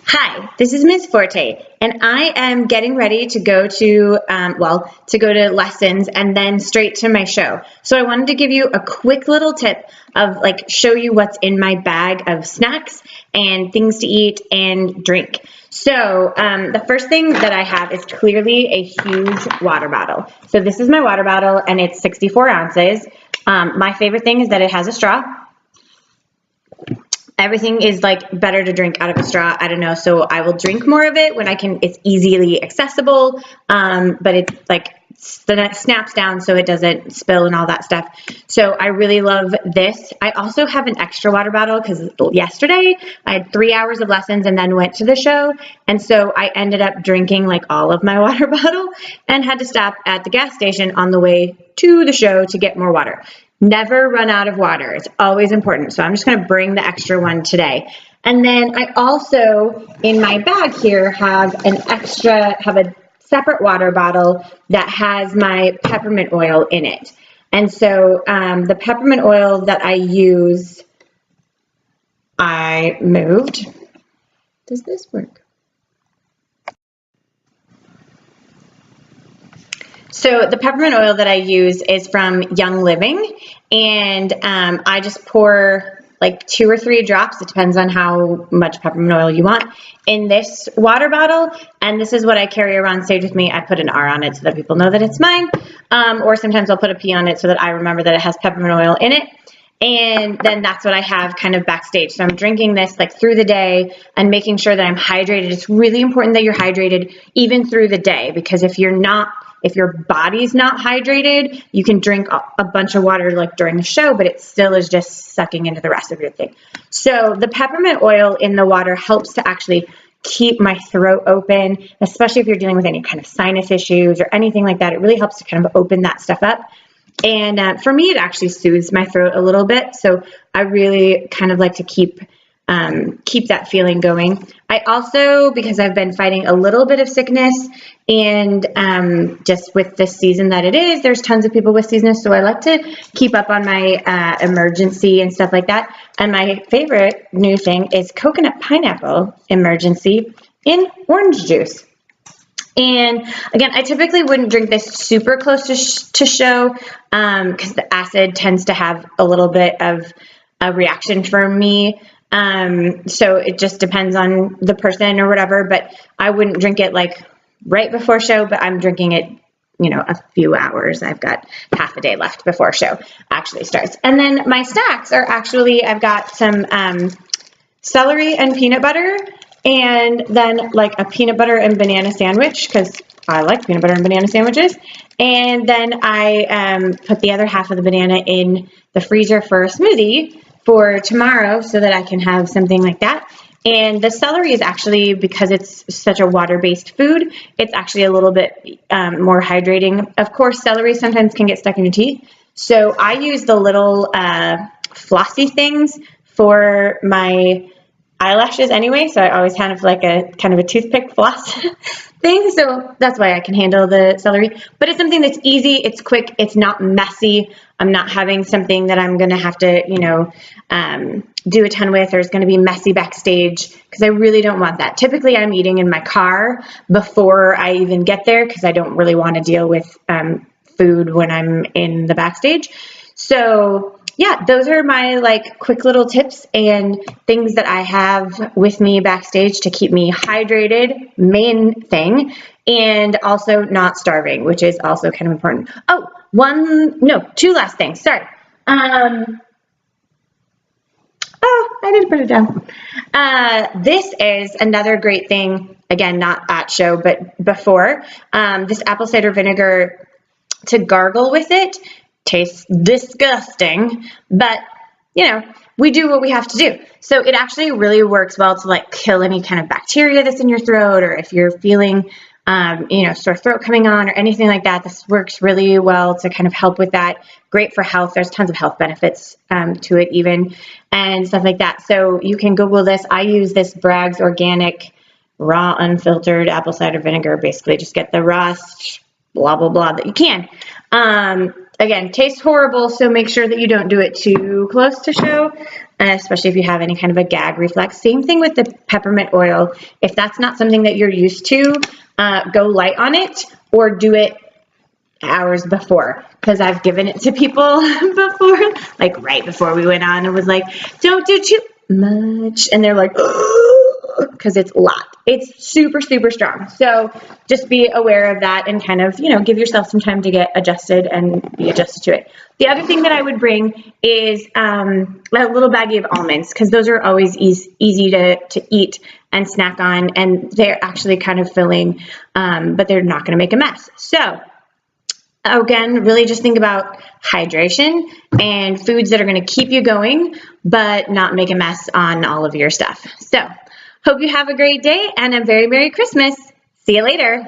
Hi, this is Ms. Forte, and I am getting ready to go to, lessons and then straight to my show. So I wanted to give you a quick little tip of show you what's in my bag of snacks and things to eat and drink. So the first thing that I have is clearly a huge water bottle. So this is my water bottle and it's 64 ounces. My favorite thing is that it has a straw. Everything is better to drink out of a straw. I don't know. So I will drink more of it when I can. It's easily accessible, but it's it snaps down so it doesn't spill and all that stuff. So I really love this. I also have an extra water bottle because yesterday I had 3 hours of lessons and then went to the show. And so I ended up drinking all of my water bottle and had to stop at the gas station on the way to the show to get more water. Never run out of water. It's always important. So I'm just going to bring the extra one today. And then I also, in my bag here, have a separate water bottle that has my peppermint oil in it. And so the peppermint oil that I use, I moved. Does this work? So the peppermint oil that I use is from Young Living, and I just pour 2 or 3 drops, it depends on how much peppermint oil you want, in this water bottle, and this is what I carry around stage with me. I put an R on it so that people know that it's mine, or sometimes I'll put a P on it so that I remember that it has peppermint oil in it. And then that's what I have kind of backstage. So I'm drinking this through the day and making sure that I'm hydrated. It's really important that you're hydrated even through the day, because if your body's not hydrated, you can drink a bunch of water during the show, but it still is just sucking into the rest of your thing. So the peppermint oil in the water helps to actually keep my throat open, especially if you're dealing with any kind of sinus issues or anything like that. It really helps to kind of open that stuff up. And for me, it actually soothes my throat a little bit. So I really kind of like to keep that feeling going. I also, because I've been fighting a little bit of sickness, and just with this season that it is, there's tons of people with seasoness. So I like to keep up on my emergency and stuff like that. And my favorite new thing is coconut pineapple emergency in orange juice. And again, I typically wouldn't drink this super close to show because the acid tends to have a little bit of a reaction for me. So it just depends on the person or whatever, but I wouldn't drink it right before show, but I'm drinking it, a few hours. I've got half a day left before show actually starts. And then my snacks are actually, I've got some celery and peanut butter, and then a peanut butter and banana sandwich, because I like peanut butter and banana sandwiches. And then I put the other half of the banana in the freezer for a smoothie for tomorrow so that I can have something like that. And the celery is actually, because it's such a water-based food, it's actually a little bit more hydrating. Of course, celery sometimes can get stuck in your teeth. So I use the little flossy things for my eyelashes anyway, so I always have a toothpick floss thing, so that's why I can handle the celery. But it's something that's easy, it's quick, it's not messy. I'm not having something that I'm gonna have to, do a ton with, or it's gonna be messy backstage, because I really don't want that. Typically, I'm eating in my car before I even get there, because I don't really want to deal with food when I'm in the backstage. So yeah, those are my quick little tips and things that I have with me backstage to keep me hydrated, main thing, and also not starving, which is also kind of important. Oh, 2 last things, sorry. I didn't put it down. This is another great thing, again, not at show, but before, this apple cider vinegar to gargle with it. Tastes disgusting, but we do what we have to do. So it actually really works well to kill any kind of bacteria that's in your throat, or if you're feeling sore throat coming on or anything like that. This works really well to kind of help with that. Great for health. There's tons of health benefits to it even, and stuff like that. So you can Google this. I use this Bragg's organic raw unfiltered apple cider vinegar. Basically just get the raw blah blah blah that you can. again, tastes horrible, so make sure that you don't do it too close to show, especially if you have any kind of a gag reflex. Same thing with the peppermint oil. If that's not something that you're used to, go light on it or do it hours before, because I've given it to people before, like right before we went on, and was like, don't do too much, and they're like, because it's a lot. It's super, super strong. So just be aware of that and kind of, give yourself some time to get adjusted and be adjusted to it. The other thing that I would bring is a little baggie of almonds, because those are always easy to eat and snack on, and they're actually kind of filling, but they're not going to make a mess. So again, really just think about hydration and foods that are going to keep you going, but not make a mess on all of your stuff. So hope you have a great day and a very Merry Christmas. See you later.